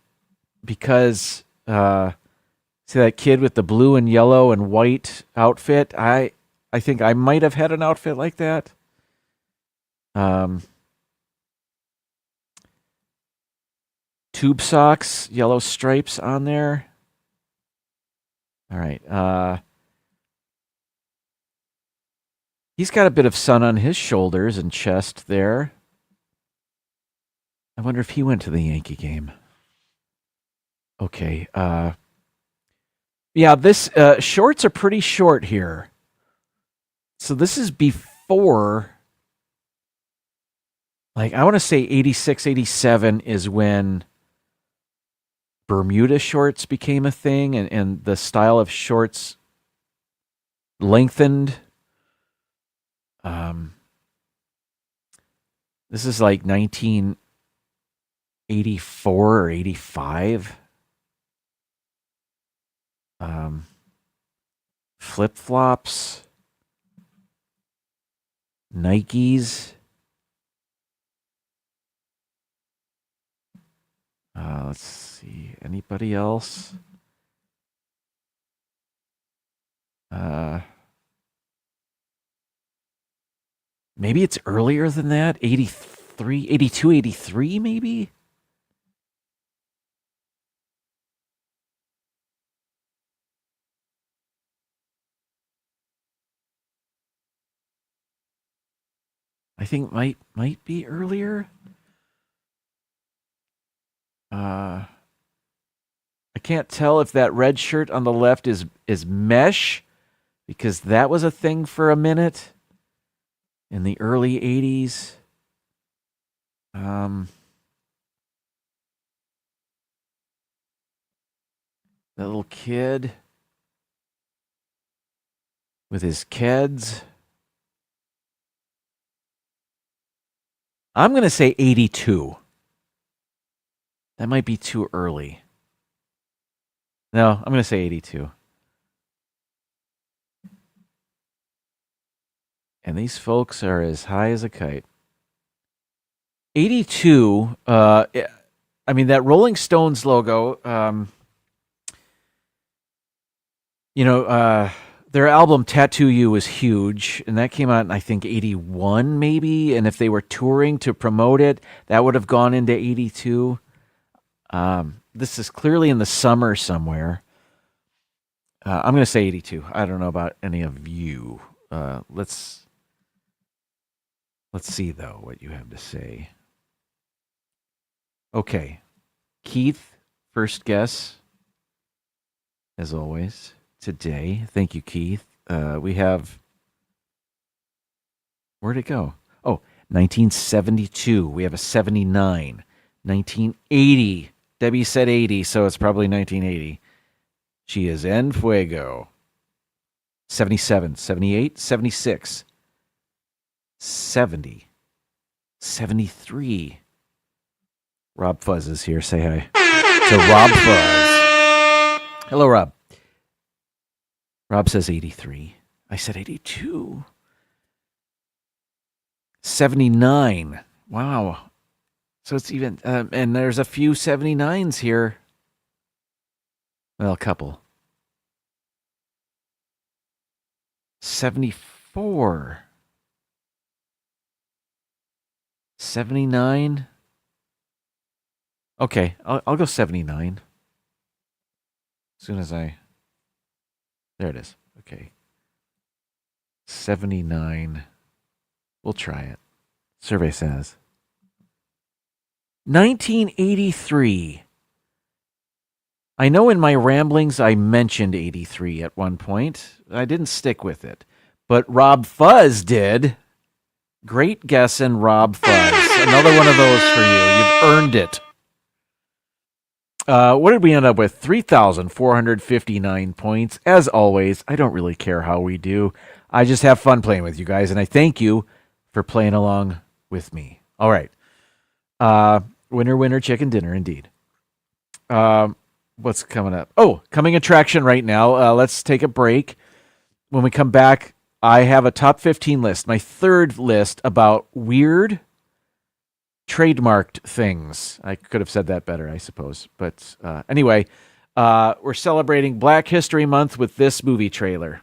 because see that kid with the blue and yellow and white outfit? I think I might have had an outfit like that. Tube socks, yellow stripes on there. All right. He's got a bit of sun on his shoulders and chest there. I wonder if he went to the Yankee game. Okay. Yeah, this shorts are pretty short here. So this is before, like, I want to say 86, 87 is when Bermuda shorts became a thing and the style of shorts lengthened. This is like 1984 or 85. Flip-flops, Nikes. Let's see. Anybody else? Maybe it's earlier than that. 83. 82, 83 maybe? I think might be earlier. I can't tell if that red shirt on the left is mesh, because that was a thing for a minute in the early 80s. That little kid with his kids. I'm going to say 82. That might be too early. No, I'm going to say 82. And these folks are as high as a kite. 82, I mean, that Rolling Stones logo, their album Tattoo You was huge, and that came out in, I think, 81 maybe, and if they were touring to promote it, that would have gone into 82. This is clearly in the summer somewhere. I'm going to say 82. I don't know about any of you. Let's see, though, what you have to say. Okay. Keith, first guess, as always, today. Thank you, Keith. We have... Where'd it go? Oh, 1972. We have a 79. 1980. Debbie said 80, so it's probably 1980. She is en fuego. 77, 78, 76, 70, 73. Rob Fuzz is here. Say hi to Rob Fuzz. Hello, Rob. Rob says 83. I said 82. 79. Wow. So it's even, and there's a few 79s here. Well, a couple. 74. 79. Okay, I'll go 79. As soon as there it is. Okay. 79. We'll try it. Survey says 1983. I know in my ramblings I mentioned 83 at one point. I didn't stick with it. But Rob Fuzz did. Great guess in Rob Fuzz. Another one of those for you. You've earned it. What did we end up with? 3,459 points. As always, I don't really care how we do. I just have fun playing with you guys, and I thank you for playing along with me. All right. Winner, winner, chicken dinner, indeed. What's coming up? Oh, coming attraction right now. Let's take a break. When we come back, I have a top 15 list, my third list about weird trademarked things. I could have said that better, I suppose. But anyway, we're celebrating Black History Month with this movie trailer.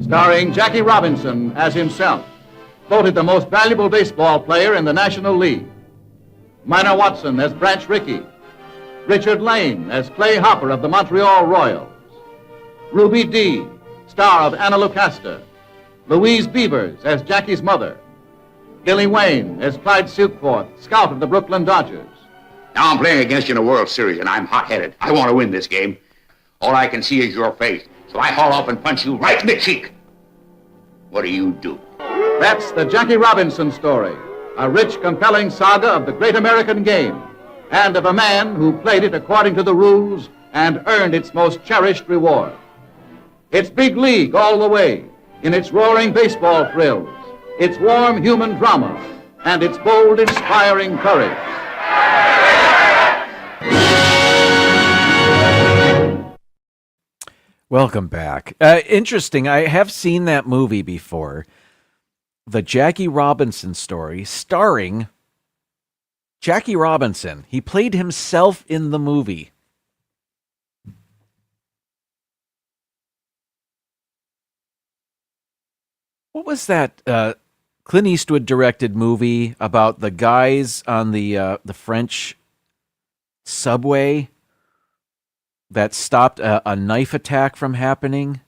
Starring Jackie Robinson as himself, voted the most valuable baseball player in the National League. Minor Watson as Branch Rickey. Richard Lane as Clay Hopper of the Montreal Royals. Ruby Dee, star of Anna Lucasta. Louise Beavers as Jackie's mother. Billy Wayne as Clyde Silkforth, scout of the Brooklyn Dodgers. Now I'm playing against you in a World Series, and I'm hot-headed. I want to win this game. All I can see is your face, so I haul up and punch you right in the cheek. What do? That's the Jackie Robinson story, a rich, compelling saga of the great American game, and of a man who played it according to the rules and earned its most cherished reward. It's big league all the way, in its roaring baseball thrills, its warm human drama, and its bold, inspiring courage. Welcome back. Interesting. I have seen that movie before. the Jackie Robinson story starring Jackie Robinson. He played himself in the movie. What was that Clint Eastwood directed movie about the guys on the French subway that stopped a knife attack from happening?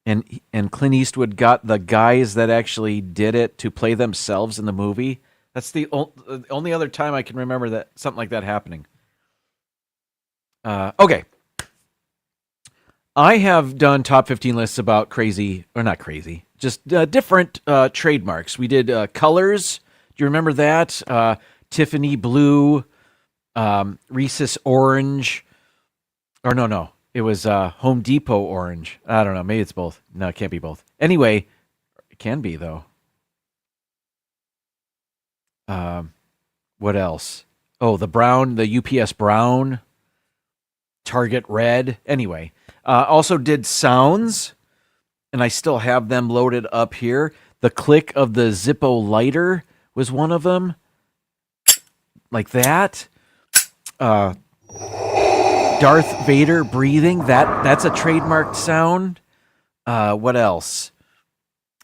And Clint Eastwood got the guys that actually did it to play themselves in the movie. That's the only other time I can remember that something like that happening. Okay. I have done top 15 lists about crazy, or not crazy, just different trademarks. We did colors. Do you remember that? Tiffany blue, Reese's orange. Or no. It was Home Depot orange. I don't know. Maybe it's both. No, it can't be both. Anyway, it can be, though. What else? Oh, the brown, the UPS brown, Target red. Anyway, also did sounds, and I still have them loaded up here. The click of the Zippo lighter was one of them. Like that. Darth Vader breathing. That's a trademarked sound. What else?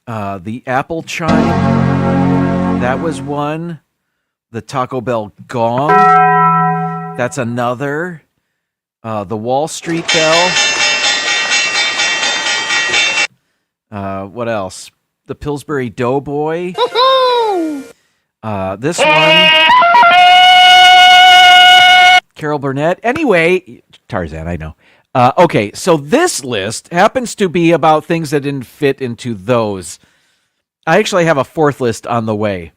The Apple chime. That was one. The Taco Bell gong. That's another. The Wall Street bell. What else? The Pillsbury Doughboy. This one. Carol Burnett. Anyway, Tarzan, I know. Okay, so this list happens to be about things that didn't fit into those. I actually have a fourth list on the way.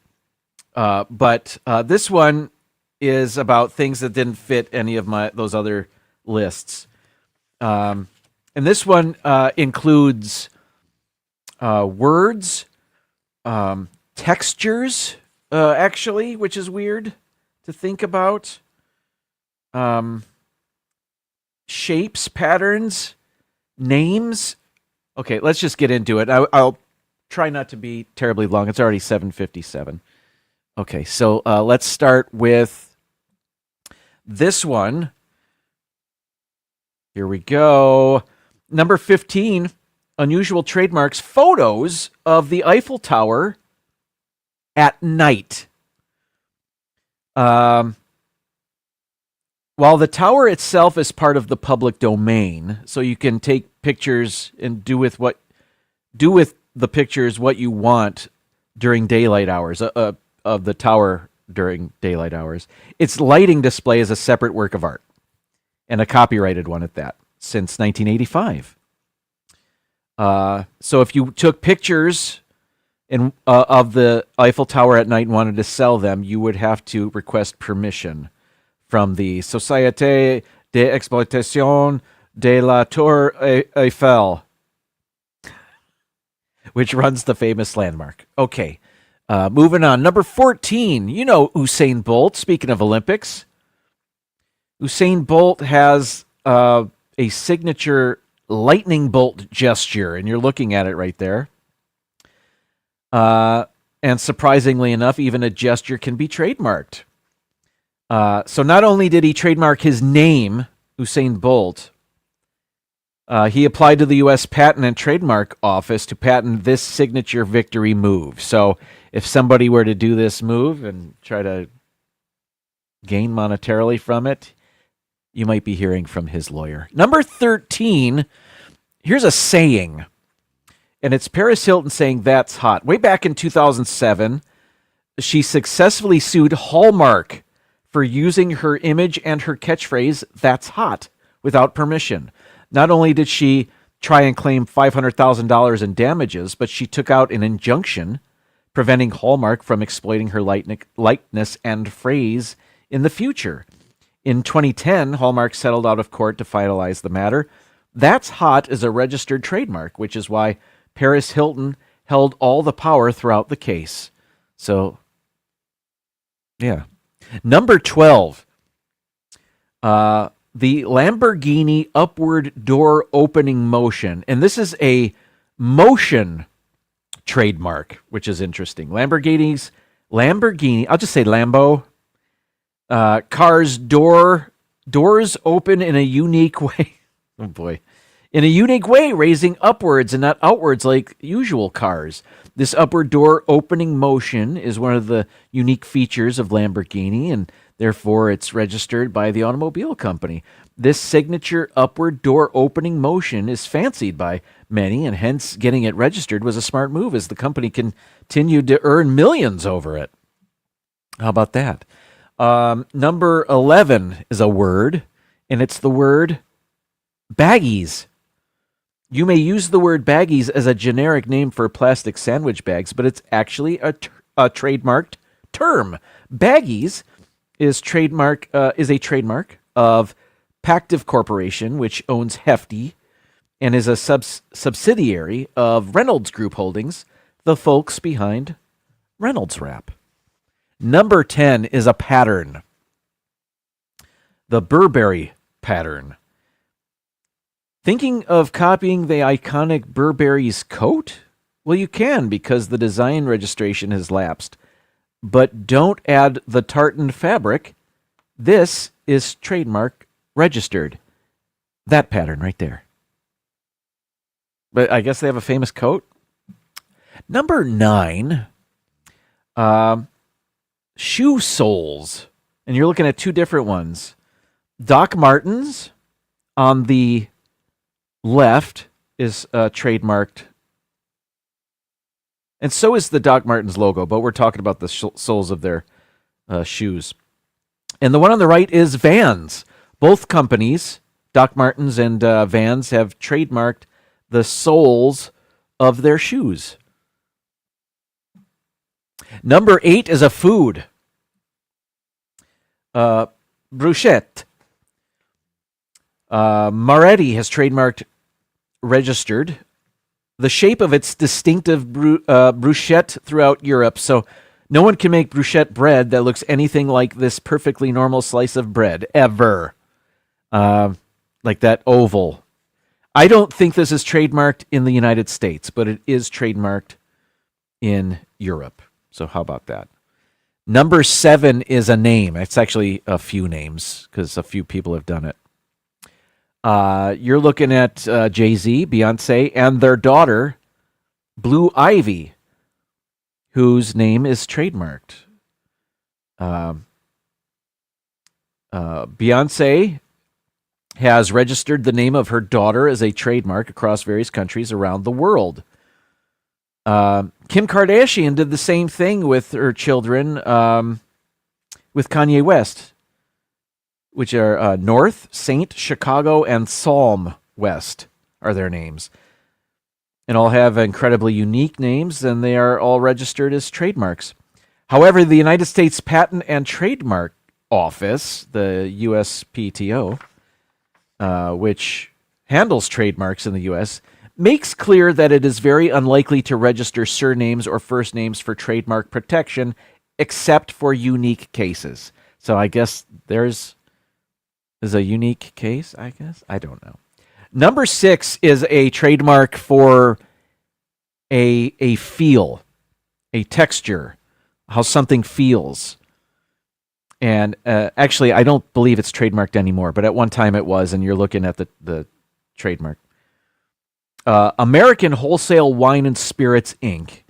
But this one is about things that didn't fit any of those other lists. And this one includes words, textures, actually, which is weird to think about. Shapes, patterns, names. Okay, let's just get into it. I'll try not to be terribly long. It's already 7:57. Okay, so let's start with this one. Here we go. Number 15, unusual trademarks, photos of the Eiffel Tower at night. While the tower itself is part of the public domain, so you can take pictures and do with the pictures what you want during daylight hours of the tower during daylight hours. Its lighting display is a separate work of art, and a copyrighted one at that, since 1985. So if you took pictures of the Eiffel Tower at night and wanted to sell them, you would have to request permission from the Société d'Exploitation de la Tour Eiffel, which runs the famous landmark. Okay, moving on. Number 14, you know Usain Bolt. Speaking of Olympics, Usain Bolt has a signature lightning bolt gesture, and you're looking at it right there. And surprisingly enough, even a gesture can be trademarked. So not only did he trademark his name, Usain Bolt, he applied to the U.S. Patent and Trademark Office to patent this signature victory move. So if somebody were to do this move and try to gain monetarily from it, you might be hearing from his lawyer. Number 13, here's a saying, and it's Paris Hilton saying "that's hot." Way back in 2007, she successfully sued Hallmark for using her image and her catchphrase, "that's hot," without permission. Not only did she try and claim $500,000 in damages, but she took out an injunction preventing Hallmark from exploiting her likeness and phrase in the future. In 2010, Hallmark settled out of court to finalize the matter. "That's hot" is a registered trademark, which is why Paris Hilton held all the power throughout the case. So, yeah. Number 12, the Lamborghini upward door opening motion. And this is a motion trademark, which is interesting. Lamborghini, I'll just say Lambo. Cars doors open in a unique way. Oh boy. In a unique way, raising upwards and not outwards like usual cars. This upward door opening motion is one of the unique features of Lamborghini, and therefore it's registered by the automobile company. This signature upward door opening motion is fancied by many, and hence getting it registered was a smart move as the company continued to earn millions over it. How about that? Number 11 is a word, and it's the word baggies. You may use the word baggies as a generic name for plastic sandwich bags, but it's actually a trademarked term. Baggies is a trademark of Pactiv Corporation, which owns Hefty and is a subsidiary of Reynolds Group Holdings, the folks behind Reynolds Wrap. Number 10 is a pattern. The Burberry pattern. Thinking of copying the iconic Burberry's coat? Well, you can because the design registration has lapsed. But don't add the tartan fabric. This is trademark registered. That pattern right there. But I guess they have a famous coat. Number 9, shoe soles. And you're looking at two different ones. Doc Martens on the left is trademarked. And so is the Doc Martens logo, but we're talking about the soles of their shoes. And the one on the right is Vans. Both companies, Doc Martens and Vans, have trademarked the soles of their shoes. Number 8 is a food. Bruschetta. Moretti has trademarked registered the shape of its distinctive bruschetta throughout Europe, so no one can make bruschetta bread that looks anything like this perfectly normal slice of bread, ever. Like that oval. I don't think this is trademarked in the United States, but it is trademarked in Europe. So how about that? Number 7 is a name. It's actually a few names because a few people have done it. You're looking at Jay-Z, Beyonce, and their daughter, Blue Ivy, whose name is trademarked. Beyonce has registered the name of her daughter as a trademark across various countries around the world. Kim Kardashian did the same thing with her children with Kanye West, which are North, Saint, Chicago, and Psalm West are their names. And all have incredibly unique names, and they are all registered as trademarks. However, the United States Patent and Trademark Office, the USPTO, which handles trademarks in the U.S., makes clear that it is very unlikely to register surnames or first names for trademark protection, except for unique cases. So I guess there's a unique case, I guess? I don't know. Number 6 is a trademark for a feel, a texture, how something feels. And actually, I don't believe it's trademarked anymore, but at one time it was, and you're looking at the trademark. American Wholesale Wine and Spirits, Inc.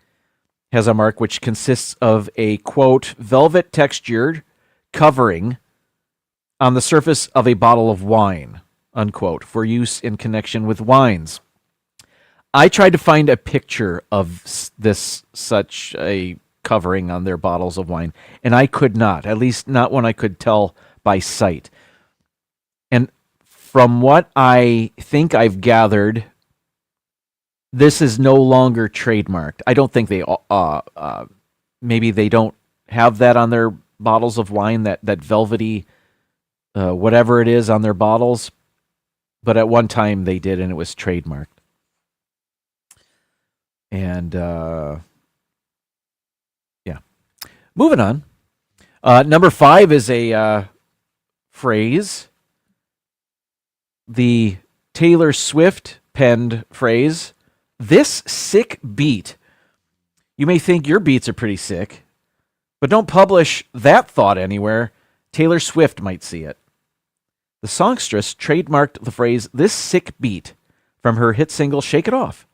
has a mark which consists of a, quote, velvet textured covering on the surface of a bottle of wine, unquote, for use in connection with wines. I tried to find a picture of such a covering on their bottles of wine, and I could not, at least not one I could tell by sight. And from what I think I've gathered, this is no longer trademarked. I don't think they, maybe they don't have that on their bottles of wine, that velvety, whatever it is on their bottles. But at one time they did, and it was trademarked. And, yeah. Moving on. Number 5 is a phrase. The Taylor Swift penned phrase, "This sick beat." You may think your beats are pretty sick, but don't publish that thought anywhere. Taylor Swift might see it. The songstress trademarked the phrase, "this sick beat," from her hit single, Shake It Off,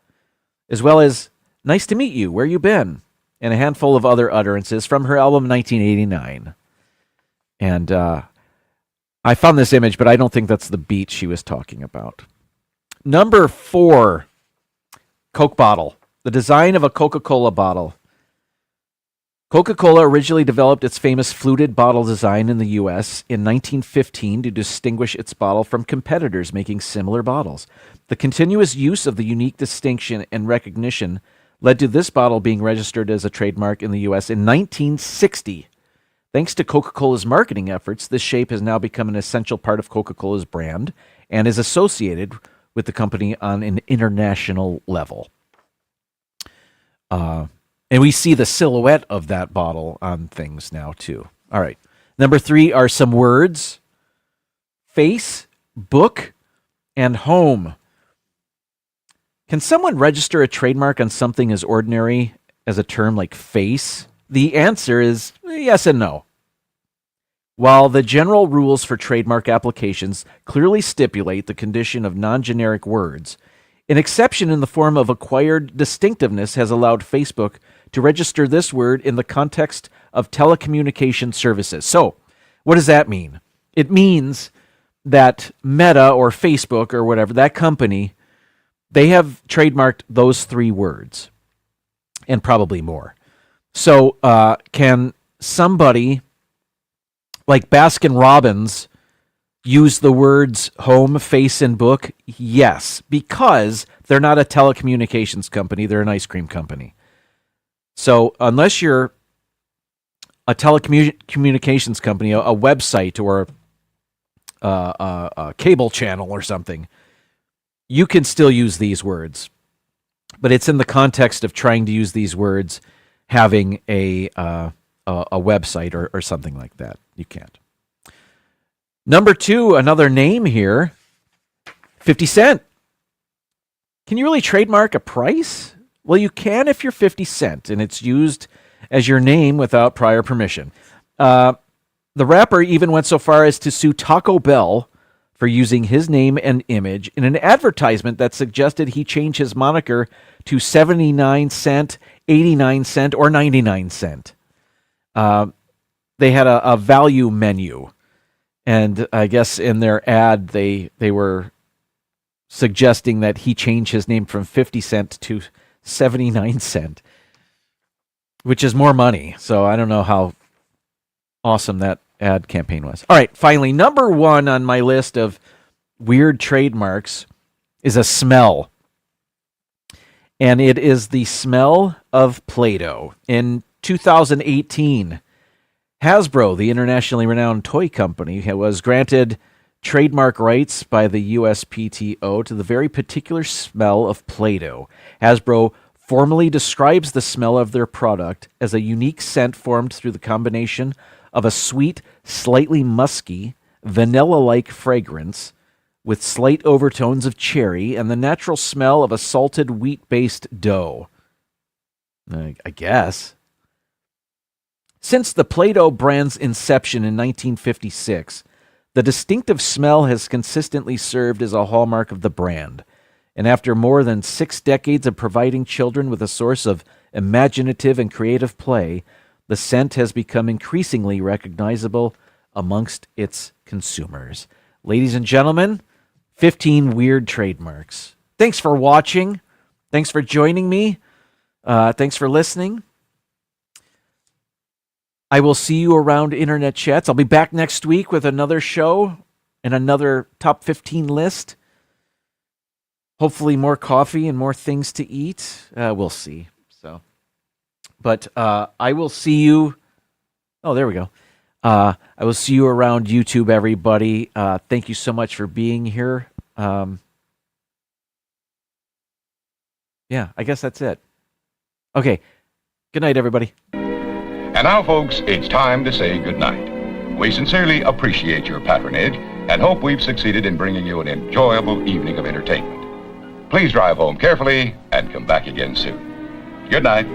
as well as "nice to meet you, where you been," and a handful of other utterances from her album 1989. And I found this image, but I don't think that's the beat she was talking about. Number 4, Coke bottle. The design of a Coca-Cola bottle. Coca-Cola originally developed its famous fluted bottle design in the U.S. in 1915 to distinguish its bottle from competitors making similar bottles. The continuous use of the unique distinction and recognition led to this bottle being registered as a trademark in the U.S. in 1960. Thanks to Coca-Cola's marketing efforts, this shape has now become an essential part of Coca-Cola's brand and is associated with the company on an international level. And we see the silhouette of that bottle on things now, too. All right. Number 3 are some words. Face, book, and home. Can someone register a trademark on something as ordinary as a term like face? The answer is yes and no. While the general rules for trademark applications clearly stipulate the condition of non-generic words, an exception in the form of acquired distinctiveness has allowed Facebook to register this word in the context of telecommunication services. So, what does that mean? It means that Meta or Facebook or whatever, that company, they have trademarked those 3 words and probably more. So, can somebody like Baskin-Robbins use the words home, face, and book? Yes, because they're not a telecommunications company, they're an ice cream company. So unless you're a telecommunications company, a website or a cable channel or something, you can still use these words. But it's in the context of trying to use these words, having a website or something like that. You can't. Number 2, another name here, 50 Cent. Can you really trademark a price? Well, you can if you're 50 Cent, and it's used as your name without prior permission. The rapper even went so far as to sue Taco Bell for using his name and image in an advertisement that suggested he change his moniker to 79 cent, 89 cent, or 99 cent. They had a value menu. And I guess in their ad, they were suggesting that he change his name from 50 cent to 79 cent, which is more money. So I don't know how awesome that ad campaign was. All right, finally, number 1 on my list of weird trademarks is a smell. And it is the smell of Play-Doh. In 2018, Hasbro, the internationally renowned toy company, was granted trademark rights by the USPTO to the very particular smell of Play-Doh. Hasbro formally describes the smell of their product as a unique scent formed through the combination of a sweet, slightly musky, vanilla-like fragrance with slight overtones of cherry and the natural smell of a salted wheat-based dough. I guess. Since the Play-Doh brand's inception in 1956, the distinctive smell has consistently served as a hallmark of the brand. And after more than 6 decades of providing children with a source of imaginative and creative play, the scent has become increasingly recognizable amongst its consumers. Ladies and gentlemen, 15 weird trademarks. Thanks for watching. Thanks for joining me. Thanks for listening. I will see you around internet chats. I'll be back next week with another show and another top 15 list. Hopefully more coffee and more things to eat. We'll see. But I will see you. Oh, there we go. I will see you around YouTube, everybody. Thank you so much for being here. Yeah, I guess that's it. Okay. Good night, everybody. And now, folks, it's time to say goodnight. We sincerely appreciate your patronage and hope we've succeeded in bringing you an enjoyable evening of entertainment. Please drive home carefully and come back again soon. Good night.